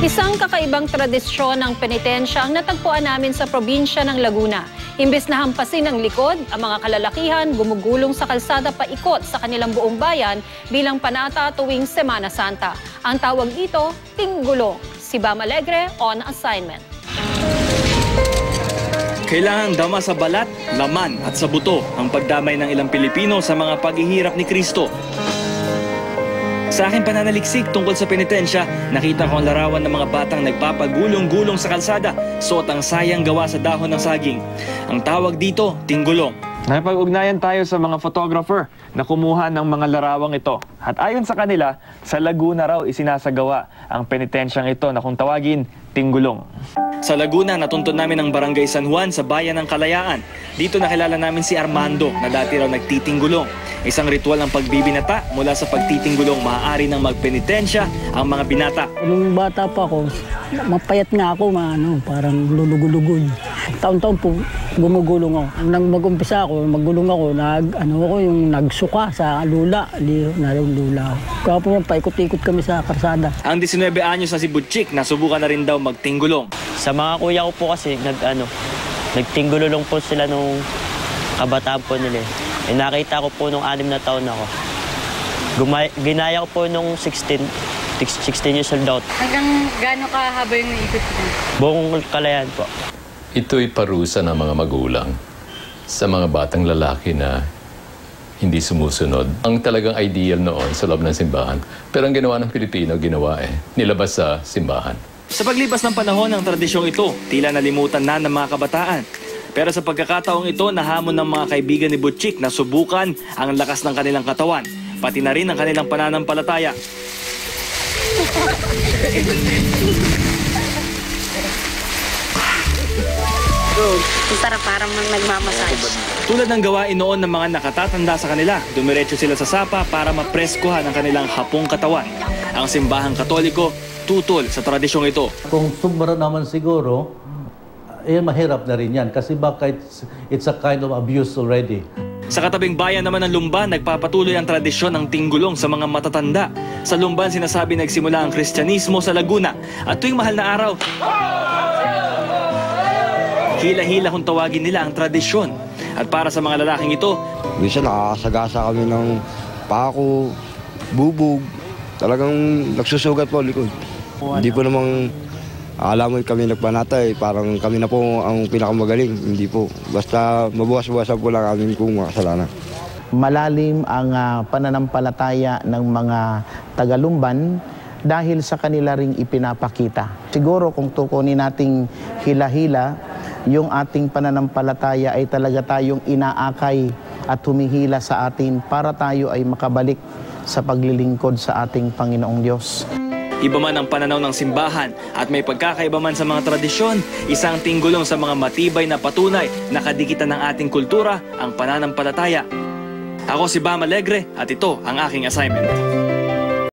Isang kakaibang tradisyon ng penitensya ang natagpuan namin sa probinsya ng Laguna. Imbes na hampasin ng likod, ang mga kalalakihan gumugulong sa kalsada paikot sa kanilang buong bayan bilang panata tuwing Semana Santa. Ang tawag dito, tinggulong. Si Bam Alegre on assignment. Kailangang dama sa balat, laman at sa buto ang pagdamay ng ilang Pilipino sa mga paghihirap ni Kristo. Sa aking pananaliksik tungkol sa penitensya, nakita ko ang larawan ng mga batang nagpapagulong-gulong sa kalsada, suot ang sayang gawa sa dahon ng saging. Ang tawag dito, tinggulong. Napag-ugnayan tayo sa mga photographer na kumuha ng mga larawang ito. At ayon sa kanila, sa Laguna raw isinasagawa ang penitensyang ito na kung tawagin, tinggulong. Sa Laguna, natuntun namin ang Barangay San Juan sa Bayan ng Kalayaan. Dito nakilala namin si Armando na dati raw nagtitinggulong. Isang ritual ng pagbibinata mula sa pagtitinggulong, maaari nang magpenitensya ang mga binata. Nung bata pa ako, mapayat nga ako, parang lulugulugoy. Taon-taon po gumugulong ako. Nang mag-umpisa ako, maggulong ako, yung nagsuka sa lula, lula. Kaya po paikot-ikot kami sa karsada. Ang 19 anyos na si Butchik, nasubukan na rin daw magtinggulong. Sa mga kuya ko po kasi, nagtinggulong po sila nung kabataan po nila. Nakita ko po nung 6 na taon ako. Ginaya ko po nung 16 years old out. Hanggang gaano kahaba yung naikot mo? Buong Kalayaan po. Ito'y parusa ng mga magulang sa mga batang lalaki na hindi sumusunod. Ang talagang ideal noon sa loob ng simbahan. Pero ang ginawa ng Pilipino, nilabas sa simbahan. Sa paglipas ng panahon ng tradisyong ito, tila nalimutan na ng mga kabataan. Pero sa pagkakataong ito, nahamon ng mga kaibigan ni Butchik na subukan ang lakas ng kanilang katawan, pati na rin ang kanilang pananampalataya. Sarap parang nagmamassage. Tulad ng gawain noon ng mga nakatatanda sa kanila, dumiretso sila sa sapa para mapreskuhan ang kanilang hapong katawan. Ang simbahang Katoliko, tutol sa tradisyong ito. Kung sobra naman siguro, mahirap na rin yan kasi baka it's a kind of abuse already. Sa katabing bayan naman ng Lumban, nagpapatuloy ang tradisyon ng tinggulong sa mga matatanda. Sa Lumban, sinasabi nagsimula ang Kristyanismo sa Laguna at tuwing mahal na araw, hila-hila kung tawagin nila ang tradisyon. At para sa mga lalaking ito, minsan nakakasagasa kami ng pako, bubog, talagang nagsusugat po likod. Hindi po namang alam mo kami nagpanatay, parang kami na po ang pinakamagaling. Hindi po. Basta mabuwas-buwasan po lang aming kung makasalanan. Malalim ang pananampalataya ng mga taga-Lumban dahil sa kanila ring ipinapakita. Siguro kung tukunin nating hila-hila, yung ating pananampalataya ay talaga tayong inaakay at humihila sa atin para tayo ay makabalik sa paglilingkod sa ating Panginoong Diyos. Iba man ang pananaw ng simbahan at may pagkakaiba man sa mga tradisyon, isang tinggulong sa mga matibay na patunay na kadikitan ng ating kultura, ang pananampalataya. Ako si Bam Alegre at ito ang aking assignment.